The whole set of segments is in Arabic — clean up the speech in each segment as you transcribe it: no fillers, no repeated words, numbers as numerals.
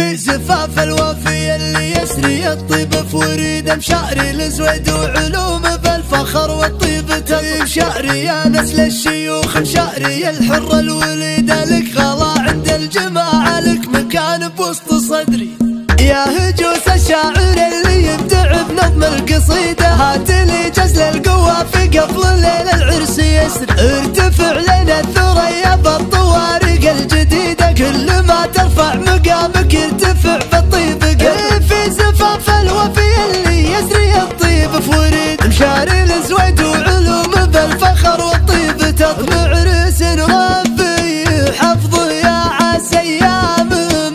في زفاف الوفي اللي يسري الطيب في وريد مشاري الزويد وعلوم بالفخر والطيب تطيب شعري يا نسل الشيوخ مشاري الحر الوليد لك غلا عند الجماعة لك مكان بوسط صدري يا هجوس الشاعر اللي يبدع بنظم القصيدة هات لي جزل القوة في قبل ليل العرس يسري ارتفع لنا الثريا بالطوارق الجديدة كل ما ترفع مقامك يرتفع بالطيب قدر في زفاف الوفي اللي يسري الطيب في وريد مشاري الزويد وعلوم بالفخر والطيب تطمع عرس ربي حفظه يا عسى ايام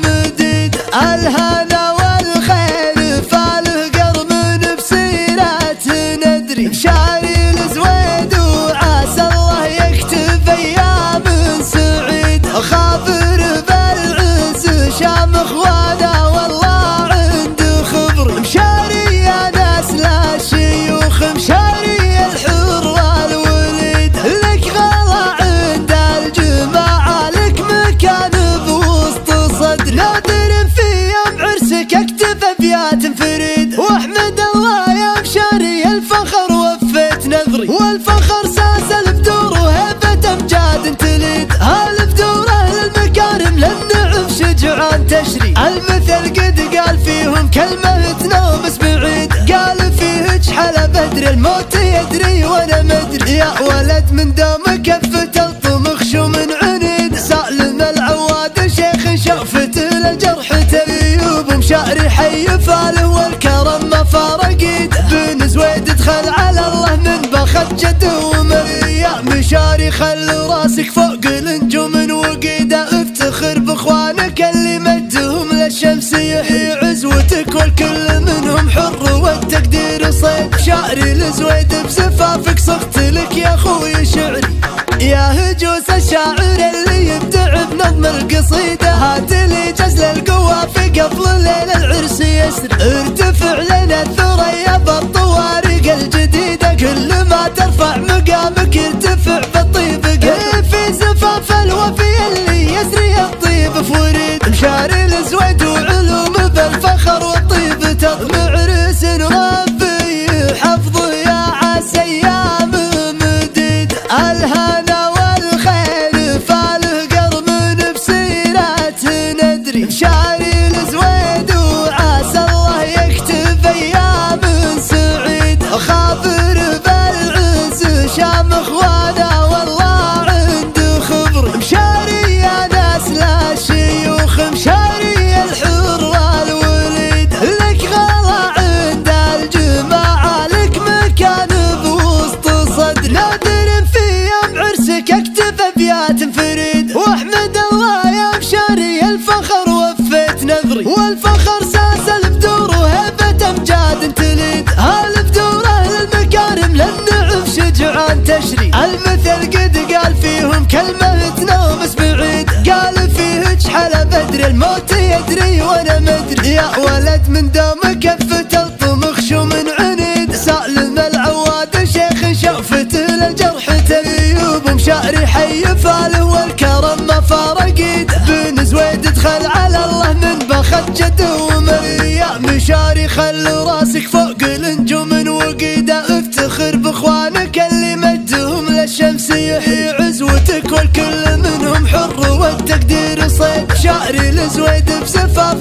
مديد الهنا والخير فاله قرم بسيرات ندري مشاري الزويد وعسى الله يكتب ايام سعيد خافر بالعز شام اخوانا والله عنده خبر مشاري يا ناس لا شيوخ مشاري الحر والوليد لك غلا عند الجماعة لك مكان بوسط صدر نادر في يوم عرسك اكتب ابيات فريد واحمد الله يا مشاري الفخر وفيت نذري والفخر ساسل بدور وهيبة امجاد تليد هالبدور اهل المكارم للنعم شجعان تشري المثل قد قال فيهم كلمة تنومس بعيد قال فيه جحل بدر الموت يدري وانا مدري يا ولد من دوم كفة الطمخ شو من عنيد سالم العواد شيخ شوفت الجرح تيوب مشاري حي فاله والكرم ما فارقيد بن زويد دخل على الله من بخت جدوم يا مشاري خل راسك فوق النجوم وقيده افتخر باخوانك اللي مدهم للشمس يحيي عزوتك والكل منهم حر والتقدير صيد شعري الزويد بزفافك صغت لك يا خوي شعري يا هجوس الشاعر اللي يبدع بنظم القصيدة هات لي جزل القوة في قبل ليل العرس يسر ارتفع لنا الثريا بالطوارق الجديدة كل ما ترفع مقامك يرتفع بالطيب قدر في زفاف الوفي اللي يسري الطيب في وريد مشاري الزويد وعلوم بالفخر والطيب تطمع عرس ربي حفظه يا عسى ايام مديد الهنا والخير فاله قرم بسيرات ندري مشاري الزويد وعسى الله يكتب ايام سعيد خافر بالعز شام اخوانا والله عنده خبر مشاري يا ناس لا شيوخ مشاري الحر والوليد لك غلا عند الجماعة لك مكان بوسط صدر نادر في يوم عرسك اكتب ابيات فريد واحمد الله يا مشاري الفخر وفيت نذري والفخر ساسل بدور وهيبة امجاد تليد هالبدور اهل المكارم للنعم شجعان تشري المثل قد قال فيهم كلمة تنومس بعيد قال فيه جحل بدر الموت يدري وانا مدري يا ولد من دوم كفة الطمخ شو من عنيد سالم العواد شيخ شوفت الجرح تيوب مشاري حي فاله والكرم ما فارقيد بن زويد دخل على الله من بخت جدوم يا مشاري خل راسك فوق النجوم وقيده افتخر باخوانك اللي مدهم للشمس يحيي عزوتك والكل منهم حر والتقدير صيد شعري الزويد بزفاف